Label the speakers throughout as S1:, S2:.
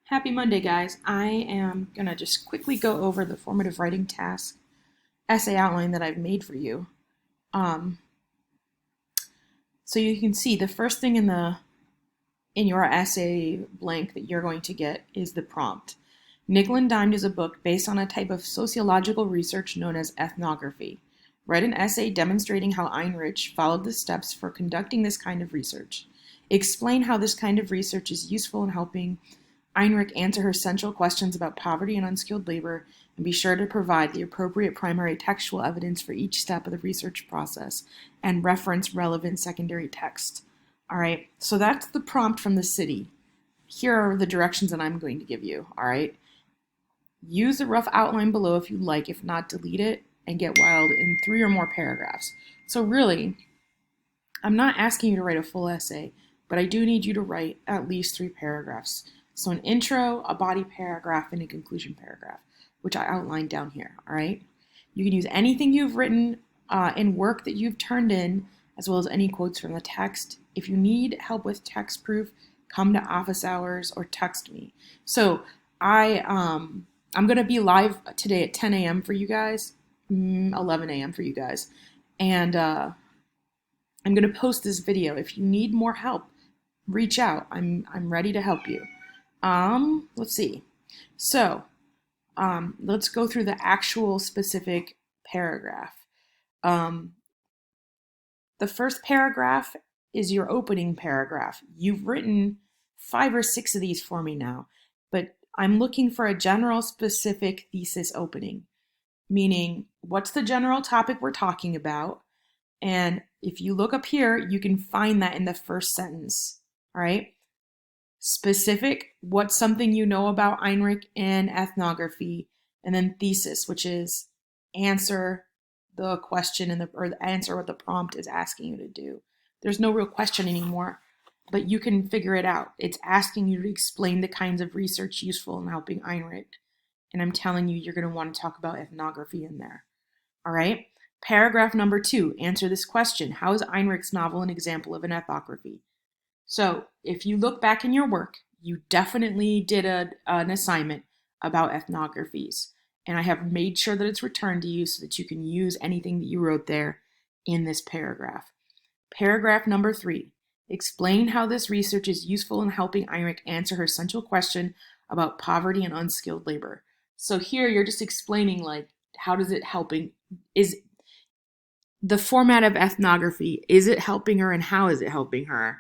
S1: Happy Monday, guys. I am going to just quickly go over the formative writing task essay outline that I've made for you. Um, so you can see the first thing in your essay blank that you're going to get is the prompt. Nickle and Dimed is a book based on a type of sociological research known as ethnography. Write an essay demonstrating how Heinrich followed the steps for conducting this kind of research. Explain how this kind of research is useful in helping Heinrich answer her central questions about poverty and unskilled labor, and be sure to provide the appropriate primary textual evidence for each step of the research process and reference relevant secondary text. All right, so that's the prompt from the city. Here are the directions that I'm going to give you. All right, use the rough outline below if you like. If not, delete it and get wild in 3 or more paragraphs. So really, I'm not asking you to write a full essay, but I do need you to write at least 3 paragraphs. So an intro, a body paragraph, and a conclusion paragraph, which I outlined down here, all right? You can use anything you've written in work that you've turned in, as well as any quotes from the text. If you need help with text proof, come to office hours or text me. So I'm going to be live today at 10 a.m. for you guys, 11 a.m. for you guys, and I'm going to post this video. If you need more help, reach out. I'm ready to help you. Let's see. So, let's go through the actual specific paragraph. The first paragraph is your opening paragraph. You've written 5 or 6 of these for me now, but I'm looking for a general specific thesis opening, meaning what's the general topic we're talking about? And if you look up here, you can find that in the first sentence, all right? Specific, what's something you know about Heinrich and ethnography, and then thesis, which is answer the question or answer what the prompt is asking you to do. There's no real question anymore, but you can figure it out. It's asking you to explain the kinds of research useful in helping Heinrich, and I'm telling you, you're going to want to talk about ethnography in there. All right. Paragraph number 2, answer this question. How is Heinrich's novel an example of an ethnography? So if you look back in your work, you definitely did an assignment about ethnographies. And I have made sure that it's returned to you so that you can use anything that you wrote there in this paragraph. Paragraph number 3, explain how this research is useful in helping Heinrich answer her central question about poverty and unskilled labor. So here you're just explaining, like, how does it helping, is the format of ethnography, is it helping her and how is it helping her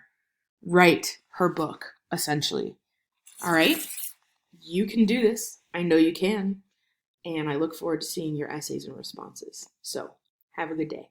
S1: write her book, essentially. All right? You can do this. I know you can. And I look forward to seeing your essays and responses. So, have a good day.